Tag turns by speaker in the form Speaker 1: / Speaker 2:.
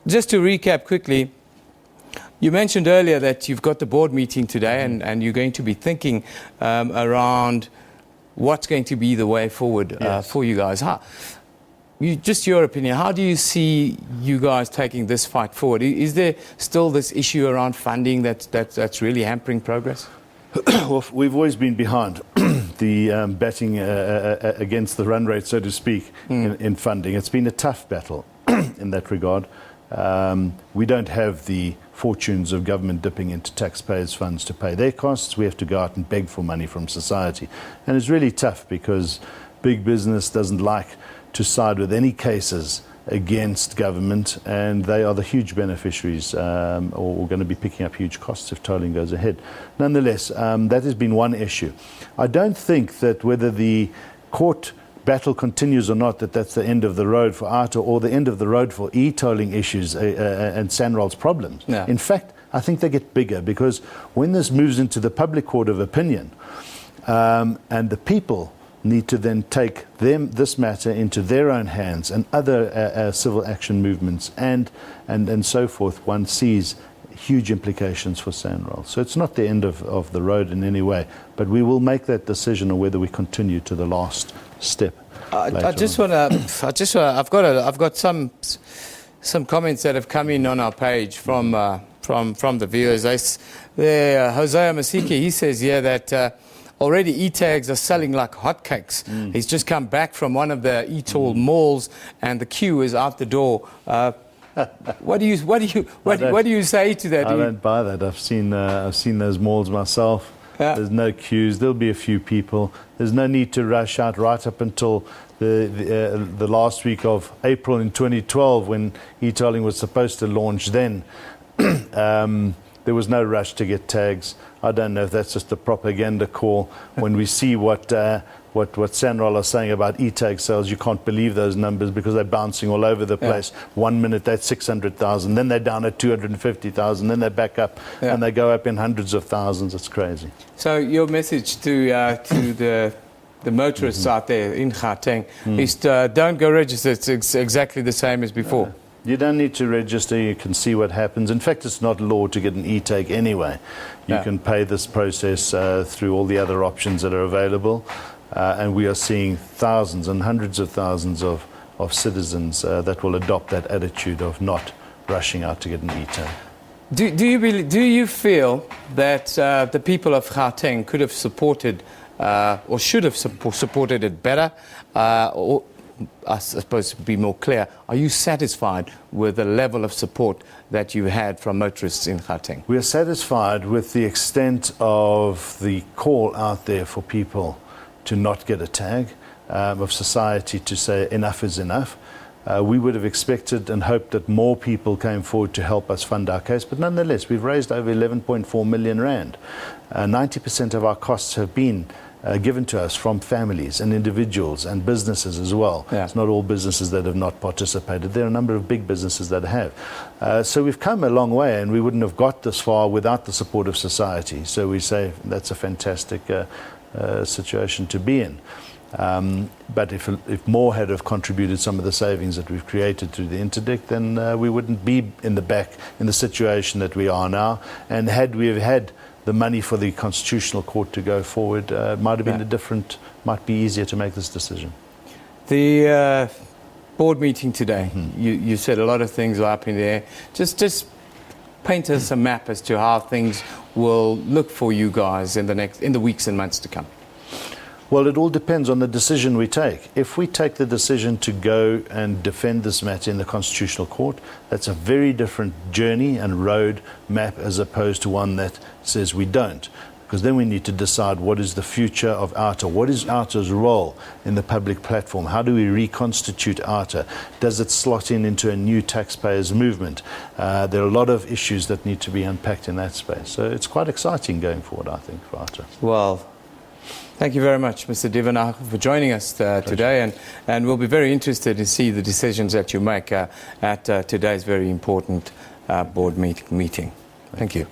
Speaker 1: Just to recap quickly, you mentioned earlier that you've got the board meeting today, and you're going to be thinking around what's going to be the way forward for you guys. Just your opinion, how do you see you guys taking this fight forward? Is there still this issue around funding that's really hampering progress?
Speaker 2: Well, we've always been behind the batting against the run rate, so to speak, in funding. It's been a tough battle in that regard. We don't have the fortunes of government dipping into taxpayers' funds to pay their costs. We have to go out and beg for money from society. And it's really tough because big business doesn't like to side with any cases against government, and they are the huge beneficiaries or going to be picking up huge costs if tolling goes ahead. Nonetheless, that has been one issue. I don't think that whether the court battle continues or not, that's the end of the road for Outa or the end of the road for e-tolling issues and SANRAL's problems. Yeah. In fact, I think they get bigger, because when this moves into the public court of opinion and the people need to then take this matter into their own hands and other civil action movements and so forth, one sees huge implications for SANRAL. So it's not the end of the road in any way, but we will make that decision on whether we continue to the last step. I've got some comments that have come in on our page from the viewers. Hosea Masiki, he says that already e-tags are selling like hotcakes. He's just come back from one of the e-toll malls, and the queue is out the door. What do you say to that? I don't buy that. I've seen those malls myself. Yeah. There's no queues. There'll be a few people. There's no need to rush out right up until the last week of April in 2012, when e-tolling was supposed to launch. Then there was no rush to get tags. I don't know if that's just a propaganda call. When we see what SANRAL are saying about e-tag sales, you can't believe those numbers, because they're bouncing all over the place. Yeah. 1 minute that's 600,000, then they're down at 250,000, then they're back up, and they go up in hundreds of thousands. It's crazy.
Speaker 1: So your message to the motorists out there in Gauteng is don't go register. It's exactly the same as before.
Speaker 2: You don't need to register. You can see what happens. In fact, it's not law to get an e-tag anyway. You can pay this process through all the other options that are available. And we are seeing thousands and hundreds of thousands of citizens that will adopt that attitude of not rushing out to get an e-tag.
Speaker 1: Do you feel that the people of Gauteng could have supported or should have supported it better? Or I suppose to be more clear, are you satisfied with the level of support that you had from motorists in Gauteng?
Speaker 2: We are satisfied with the extent of the call out there for people to not get a tag, of society to say enough is enough. We would have expected and hoped that more people came forward to help us fund our case, but nonetheless, we've raised over 11.4 million rand. 90% of our costs have been given to us from families and individuals and businesses as well. Yeah. It's not all businesses that have not participated. There are a number of big businesses that have. So we've come a long way, and we wouldn't have got this far without the support of society. So we say that's a fantastic situation to be in. But if more had have contributed some of the savings that we've created through the interdict, then we wouldn't be in the situation that we are now. And had we have had the money for the Constitutional Court to go forward, might have been might be easier to make this decision.
Speaker 1: The board meeting today, you said a lot of things are up in the air. Just paint us a map as to how things will look for you guys in the weeks and months to come.
Speaker 2: Well, it all depends on the decision we take. If we take the decision to go and defend this matter in the Constitutional Court, that's a very different journey and road map as opposed to one that says we don't. Because then we need to decide what is the future of Outa. What is Outa's role in the public platform? How do we reconstitute Outa? Does it slot into a new taxpayers movement? There are a lot of issues that need to be unpacked in that space. So it's quite exciting going forward, I think, for Outa.
Speaker 1: Well, thank you very much, Mr. Duvenage, for joining us today, and we'll be very interested to see the decisions that you make at today's very important board meeting. Thank you.